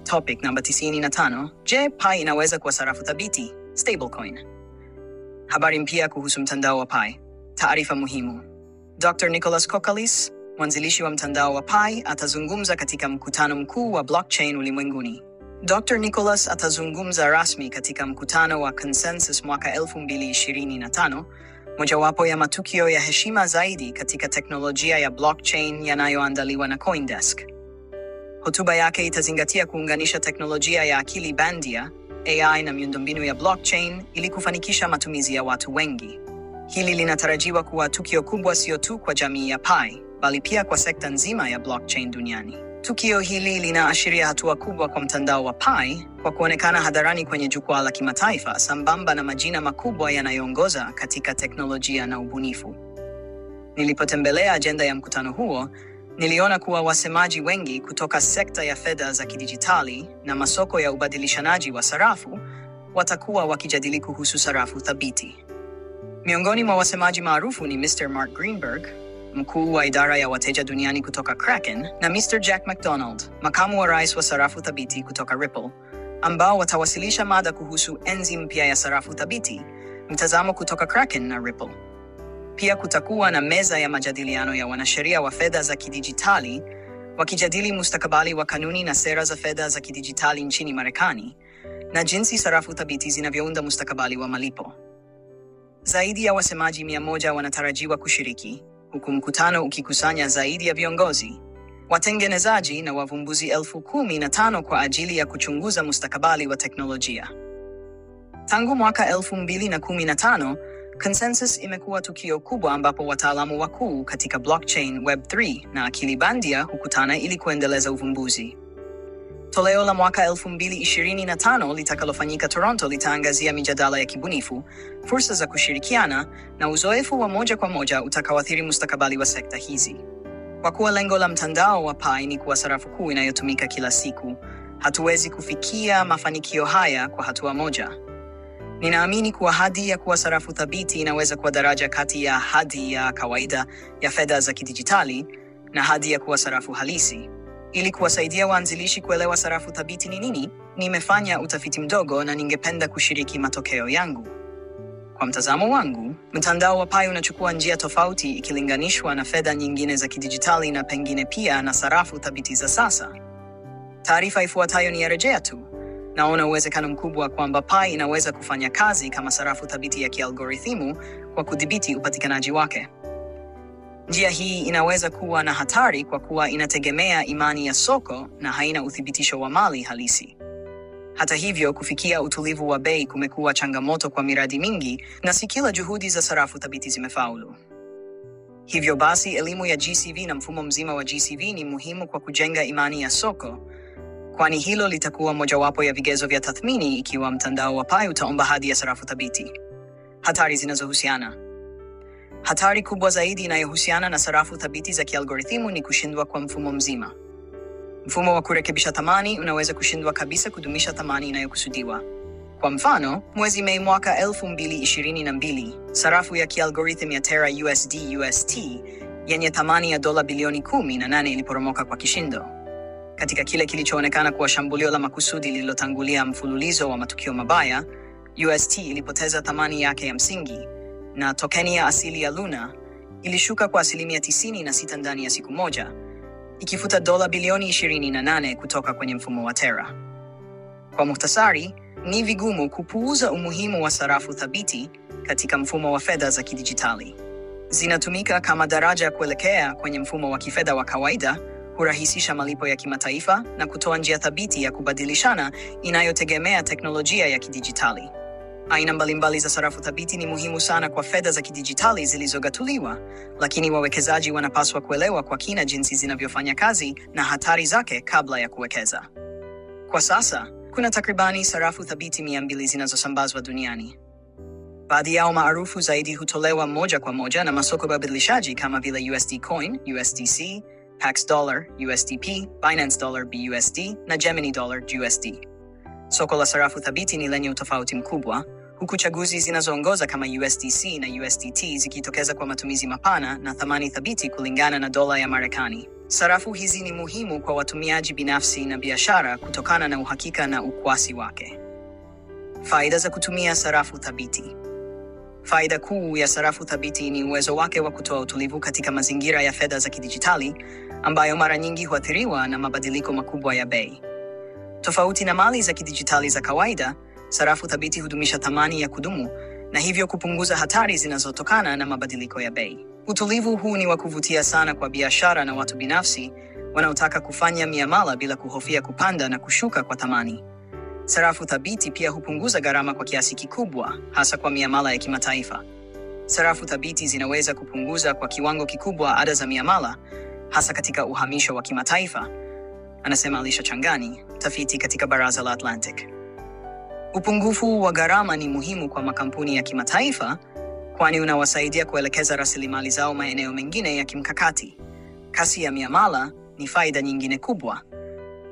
Topic namba 95. Je, Pi inaweza kuwa sarafu thabiti? Stablecoin. Habari mpya kuhusu mtandao wa Pi. Taarifa muhimu. Dr. Nicholas Kokalis, mwanzilishi wa mtandao wa Pi, atazungumza katika mkutano mkuu wa blockchain ulimwenguni. Dr. Nicholas atazungumza rasmi katika mkutano wa Consensus mwaka 2025, mojawapo ya matukio ya heshima zaidi katika teknolojia ya blockchain yanayoandaliwa na CoinDesk. Hotuba yake itazingatia kuunganisha teknolojia ya akili bandia, AI, na miundombinu ya blockchain ili kufanikisha matumizi ya watu wengi. Hili linatarajiwa kuwa tukio kubwa sio tu kwa jamii ya Pi, bali pia kwa sekta nzima ya blockchain duniani. Tukio hili linaashiria hatua kubwa kwa mtandao wa Pi kwa kuonekana hadharani kwenye jukwaa la kimataifa sambamba na majina makubwa yanayoongoza katika teknolojia na ubunifu. Nilipotembelea ajenda ya mkutano huo, niliona kuwa wasemaji wengi kutoka sekta ya fedha za kidijitali na masoko ya ubadilishanaji wa sarafu watakuwa wakijadili kuhusu sarafu thabiti. Miongoni mwa wasemaji maarufu ni Mr. Mark Greenberg, mkuu wa idara ya wateja duniani kutoka Kraken, na Mr. Jack McDonald, makamu wa rais wa sarafu thabiti kutoka Ripple, ambao watawasilisha mada kuhusu enzi mpya ya sarafu thabiti, mtazamo kutoka Kraken na Ripple. Pia kutakuwa na meza ya majadiliano ya wanasheria wa fedha za kidijitali wakijadili mustakabali wa kanuni na sera za fedha za kidijitali nchini Marekani na jinsi sarafu thabiti zinavyounda mustakabali wa malipo. Zaidi ya wasemaji 100 wanatarajiwa kushiriki, huku mkutano ukikusanya zaidi ya viongozi, watengenezaji na wavumbuzi 15,000 kwa ajili ya kuchunguza mustakabali wa teknolojia. Tangu mwaka 2015, Consensus imekuwa tukio kubwa ambapo wataalamu wakuu katika blockchain, Web3 na akili bandia hukutana ili kuendeleza uvumbuzi. Toleo la mwaka 2025 litakalofanyika Toronto litaangazia mijadala ya kibunifu, fursa za kushirikiana na uzoefu wa moja kwa moja utakaoathiri mustakabali wa sekta hizi. Kwa kuwa lengo la mtandao wa Pi ni kuwa sarafu kuu inayotumika kila siku, hatuwezi kufikia mafanikio haya kwa hatua moja. Ninaamini kuwa hadhi ya kuwa sarafu thabiti inaweza kuwa daraja kati ya hadhi ya kawaida ya fedha za kidijitali na hadhi ya kuwa sarafu halisi. Ili kuwasaidia waanzilishi kuelewa sarafu thabiti ni nini, nimefanya utafiti mdogo na ningependa kushiriki matokeo yangu. Kwa mtazamo wangu, mtandao wa Pi unachukua njia tofauti ikilinganishwa na fedha nyingine za kidijitali na pengine pia na sarafu thabiti za sasa. Taarifa ifuatayo ni ya rejea tu. Naona uwezekano mkubwa kwamba Pi inaweza kufanya kazi kama sarafu thabiti ya kialgorithimu kwa kudhibiti upatikanaji wake. Njia hii inaweza kuwa na hatari kwa kuwa inategemea imani ya soko na haina uthibitisho wa mali halisi. Hata hivyo, kufikia utulivu wa bei kumekuwa changamoto kwa miradi mingi na si kila juhudi za sarafu thabiti zimefaulu. Hivyo basi, elimu ya GCV na mfumo mzima wa GCV ni muhimu kwa kujenga imani ya soko, kwani hilo litakuwa mojawapo ya vigezo vya tathmini ikiwa mtandao wa Pi utaomba hadhi ya sarafu thabiti. Hatari zinazohusiana. Hatari kubwa zaidi inayohusiana na sarafu thabiti za kialgorithimu ni kushindwa kwa mfumo mzima. Mfumo wa kurekebisha thamani unaweza kushindwa kabisa kudumisha thamani inayokusudiwa. Kwa mfano, mwezi Mei mwaka 2022, sarafu ya kialgorithimu ya Terra USD yenye thamani ya dola bilioni 18 iliporomoka kwa kishindo. Katika kile kilichoonekana kuwa shambulio la makusudi lililotangulia mfululizo wa matukio mabaya, UST ilipoteza thamani yake ya msingi, na tokeni ya asili ya Luna ilishuka kwa 96% ndani ya siku moja, ikifuta dola bilioni 28 kutoka kwenye mfumo wa Terra. Kwa muhtasari, ni vigumu kupuuza umuhimu wa sarafu thabiti katika mfumo wa fedha za kidijitali. Zinatumika kama daraja kuelekea kwenye mfumo wa kifedha wa kawaida, hurahisisha malipo ya kimataifa na kutoa njia thabiti ya kubadilishana inayotegemea teknolojia ya kidijitali. Aina mbalimbali za sarafu thabiti ni muhimu sana kwa fedha za kidijitali zilizogatuliwa, lakini wawekezaji wanapaswa kuelewa kwa kina jinsi zinavyofanya kazi na hatari zake kabla ya kuwekeza. Kwa sasa, kuna takribani sarafu thabiti 200 zinazosambazwa duniani. Baadhi yao maarufu zaidi hutolewa moja kwa moja na masoko ya ubadilishaji kama vile USD Coin, USDC, Pax Dollar, USDP, Binance Dollar BUSD na Gemini Dollar USD. Soko la sarafu thabiti ni lenye utofauti mkubwa, huku chaguzi zinazoongoza kama USDC na USDT zikitokeza kwa matumizi mapana na thamani thabiti kulingana na dola ya Marekani. Sarafu hizi ni muhimu kwa watumiaji binafsi na biashara kutokana na uhakika na ukwasi wake. Faida za kutumia sarafu thabiti. Faida kuu ya sarafu thabiti ni uwezo wake wa kutoa utulivu katika mazingira ya fedha za kidijitali ambayo mara nyingi huathiriwa na mabadiliko makubwa ya bei. Tofauti na mali za kidijitali za kawaida, sarafu thabiti hudumisha thamani ya kudumu na hivyo kupunguza hatari zinazotokana na mabadiliko ya bei. Utulivu huu ni wa kuvutia sana kwa biashara na watu binafsi wanaotaka kufanya miamala bila kuhofia kupanda na kushuka kwa thamani. Sarafu thabiti pia hupunguza gharama kwa kiasi kikubwa, hasa kwa miamala ya kimataifa. Sarafu thabiti zinaweza kupunguza kwa kiwango kikubwa ada za miamala, hasa katika uhamisho wa kimataifa, anasema Alisha Changani, mtafiti katika Baraza la Atlantic. Upungufu wa gharama ni muhimu kwa makampuni ya kimataifa, kwani unawasaidia kuelekeza rasilimali zao maeneo mengine ya kimkakati. Kasi ya miamala ni faida nyingine kubwa.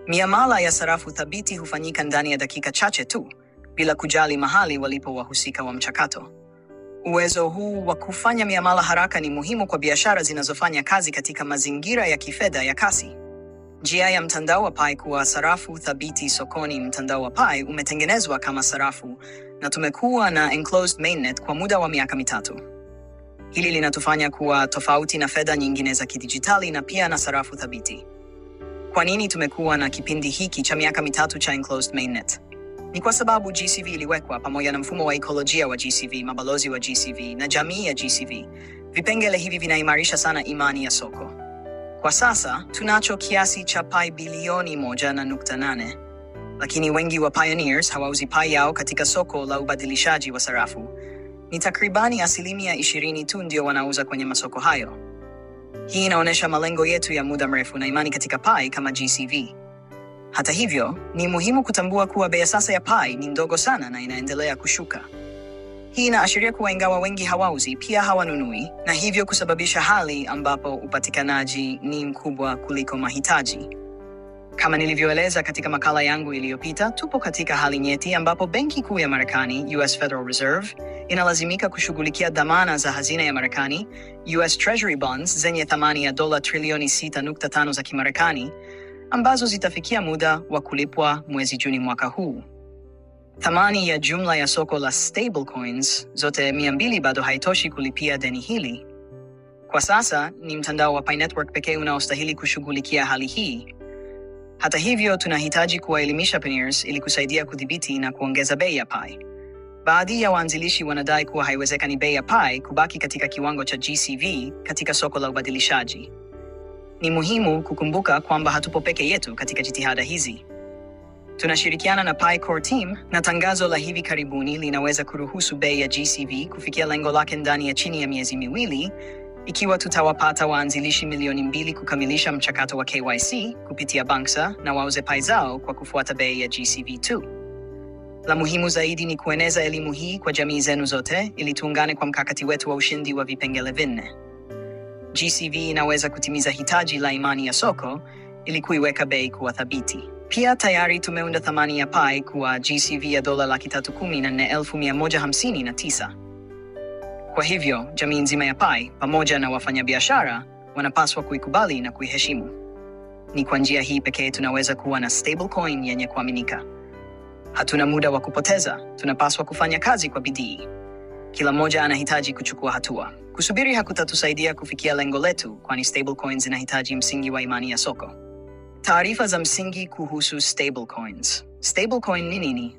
Miamala ya sarafu thabiti hufanyika ndani ya dakika chache tu, bila kujali mahali walipo wahusika wa mchakato. Uwezo huu wa kufanya miamala haraka ni muhimu kwa biashara zinazofanya kazi katika mazingira ya kifedha ya kasi. Njia ya mtandao wa Pi kuwa sarafu thabiti sokoni. Mtandao wa Pi umetengenezwa kama sarafu na tumekuwa na enclosed mainnet kwa muda wa miaka 3. Hili linatufanya kuwa tofauti na fedha nyingine za kidijitali na pia na sarafu thabiti. Kwa nini tumekuwa na kipindi hiki cha miaka 3 cha enclosed mainnet? Ni kwa sababu GCV iliwekwa pamoja na mfumo wa ekolojia wa GCV, mabalozi wa GCV na jamii ya GCV. Vipengele hivi vinaimarisha sana imani ya soko. Kwa sasa, tunacho kiasi cha Pi bilioni 1.8. Lakini wengi wa pioneers hawauzi Pi yao katika soko la ubadilishaji wa sarafu. Ni takribani 20% tu ndio wanauza kwenye masoko hayo. Hii inaonyesha malengo yetu ya muda mrefu na imani katika Pi kama GCV. Hata hivyo, ni muhimu kutambua kuwa bei sasa ya Pi ni ndogo sana na inaendelea kushuka. Hii inaashiria kuwa ingawa wengi hawauzi, pia hawanunui, na hivyo kusababisha hali ambapo upatikanaji ni mkubwa kuliko mahitaji. Kama nilivyoeleza katika makala yangu iliyopita, tupo katika hali nyeti ambapo Benki Kuu ya Marekani, US Federal Reserve, inalazimika kushughulikia dhamana za hazina ya Marekani, US Treasury Bonds zenye thamani ya dola trilioni 6.5 za Kimarekani, ambazo zitafikia muda wa kulipwa mwezi Juni mwaka huu. Thamani ya jumla ya soko la stablecoins zote 200 bado haitoshi kulipia deni hili. Kwa sasa, ni mtandao wa Pi Network pekee unaostahili kushughulikia hali hii. Hata hivyo, tunahitaji kuwaelimisha pioneers ili kusaidia kudhibiti na kuongeza bei ya Pi. Baadhi ya waanzilishi wanadai kuwa haiwezekani bei ya Pi kubaki katika kiwango cha GCV katika soko la ubadilishaji. Ni muhimu kukumbuka kwamba hatupo peke yetu katika jitihada hizi. Tunashirikiana na Pi Core Team na tangazo la hivi karibuni linaweza kuruhusu bei ya GCV kufikia lengo lake ndani ya chini ya miezi 2, ikiwa tutawapata waanzilishi milioni 2 kukamilisha mchakato wa KYC kupitia Banksa na wauze Pi zao kwa kufuata bei ya GCV2. La muhimu zaidi ni kueneza elimu hii kwa jamii zenu zote ili tuungane kwa mkakati wetu wa ushindi wa vipengele 4. GCV inaweza kutimiza hitaji la imani ya soko ili kuiweka bei kuwa thabiti. Pia tayari tumeunda thamani ya Pi kuwa GCV ya dola 314,159. Kwa hivyo, jamii nzima ya Pi, pamoja na wafanyabiashara, wanapaswa kuikubali na kuiheshimu. Ni kwa njia hii pekee tunaweza kuwa na stablecoin yenye kuaminika. Hatuna muda wa kupoteza, tunapaswa kufanya kazi kwa bidii. Kila mmoja anahitaji kuchukua hatua. Kusubiri hakutatusaidia kufikia lengo letu, kwani stablecoins zinahitaji msingi wa imani ya soko. Taarifa za msingi kuhusu stablecoins. Stablecoin ni nini?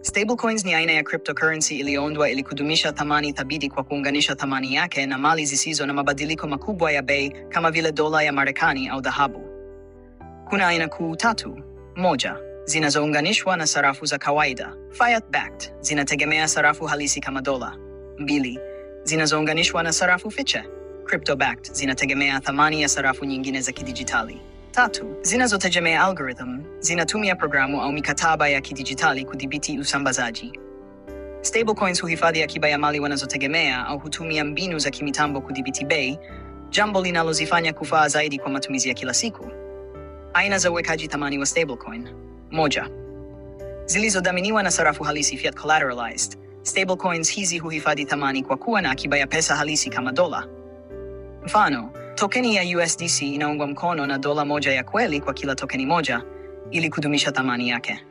Stablecoins ni aina ya cryptocurrency iliyoundwa ili kudumisha thamani thabiti kwa kuunganisha thamani yake na mali zisizo na mabadiliko makubwa ya bei kama vile dola ya Marekani au dhahabu. Kuna aina kuu 3. 1. Zinazounganishwa na sarafu za kawaida, fiat-backed, zinategemea sarafu halisi kama dola. 2. Zinazounganishwa na sarafu fiche, crypto-backed, zinategemea thamani ya sarafu nyingine za kidijitali. 3. Zinazotegemea algorithm, zinatumia programu au mikataba ya kidijitali kudhibiti usambazaji. Stablecoins huhifadhi akiba ya mali wanazotegemea au hutumia mbinu za kimitambo kudhibiti bei, jambo linalozifanya kufaa zaidi kwa matumizi ya kila siku. Aina za uwekaji thamani wa stablecoin. 1. Zilizodhaminiwa na sarafu halisi, fiat collateralized. Stablecoins hizi huhifadhi thamani kwa kuwa na akiba ya pesa halisi kama dola. Mfano, Tokeni ya USDC inaungwa mkono na dola moja ya kweli kwa kila tokeni moja ili kudumisha thamani yake.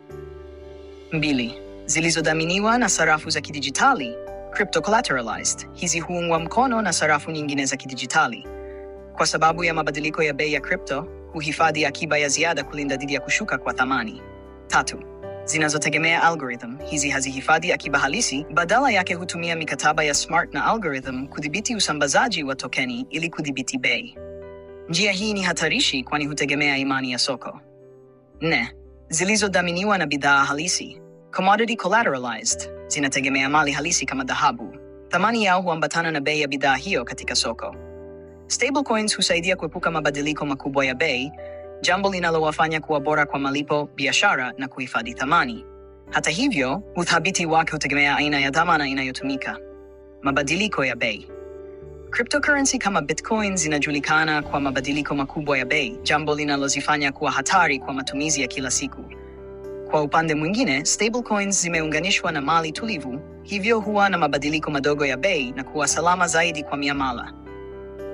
2. Zilizodhaminiwa na sarafu za kidijitali, crypto collateralized. Hizi huungwa mkono na sarafu nyingine za kidijitali. Kwa sababu ya mabadiliko ya bei ya crypto, huhifadhi akiba ya ziada kulinda dhidi ya kushuka kwa thamani. 3. Zinazotegemea algorithm. Hizi hazihifadhi akiba halisi, badala yake hutumia mikataba ya smart na algorithm kudhibiti usambazaji wa tokeni ili kudhibiti bei. Njia hii ni hatarishi kwani hutegemea imani ya soko. 4. Zilizodhaminiwa na bidhaa halisi, commodity collateralized. Zinategemea mali halisi kama dhahabu. Thamani yao huambatana na bei ya bidhaa hiyo katika soko. Stablecoins husaidia kuepuka mabadiliko makubwa ya bei, jambo linalowafanya kuwa bora kwa malipo, biashara na kuhifadhi thamani. Hata hivyo, uthabiti wake hutegemea aina ya dhamana inayotumika. Mabadiliko ya bei. Cryptocurrency kama Bitcoin zinajulikana kwa mabadiliko makubwa ya bei, jambo linalozifanya kuwa hatari kwa matumizi ya kila siku. Kwa upande mwingine, stablecoins zimeunganishwa na mali tulivu, hivyo huwa na mabadiliko madogo ya bei na kuwa salama zaidi kwa miamala.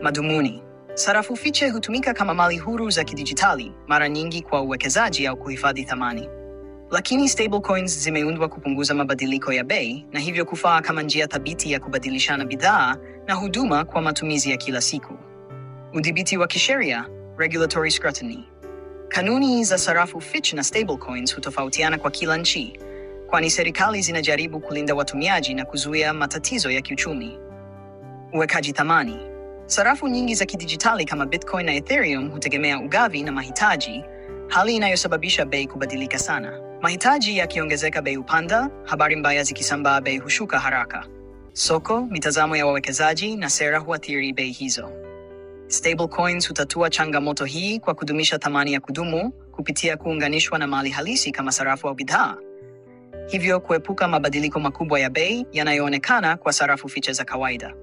Madhumuni. Sarafu fiche hutumika kama mali huru za kidijitali, mara nyingi kwa uwekezaji au kuhifadhi thamani. Lakini stablecoins zimeundwa kupunguza mabadiliko ya bei na hivyo kufaa kama njia thabiti ya kubadilishana bidhaa na huduma kwa matumizi ya kila siku. Udhibiti wa kisheria, regulatory scrutiny. Kanuni za sarafu fiche na stablecoins hutofautiana kwa kila nchi, kwani serikali zinajaribu kulinda watumiaji na kuzuia matatizo ya kiuchumi. Uwekaji thamani. Sarafu nyingi za kidijitali kama Bitcoin na Ethereum hutegemea ugavi na mahitaji, hali inayosababisha bei kubadilika sana. Mahitaji yakiongezeka, bei hupanda, habari mbaya zikisambaa, bei hushuka haraka. Soko, mitazamo ya wawekezaji na sera huathiri bei hizo. Stablecoins hutatua changamoto hii kwa kudumisha thamani ya kudumu kupitia kuunganishwa na mali halisi kama sarafu au bidhaa, hivyo kuepuka mabadiliko makubwa ya bei yanayoonekana kwa sarafu fiche za kawaida.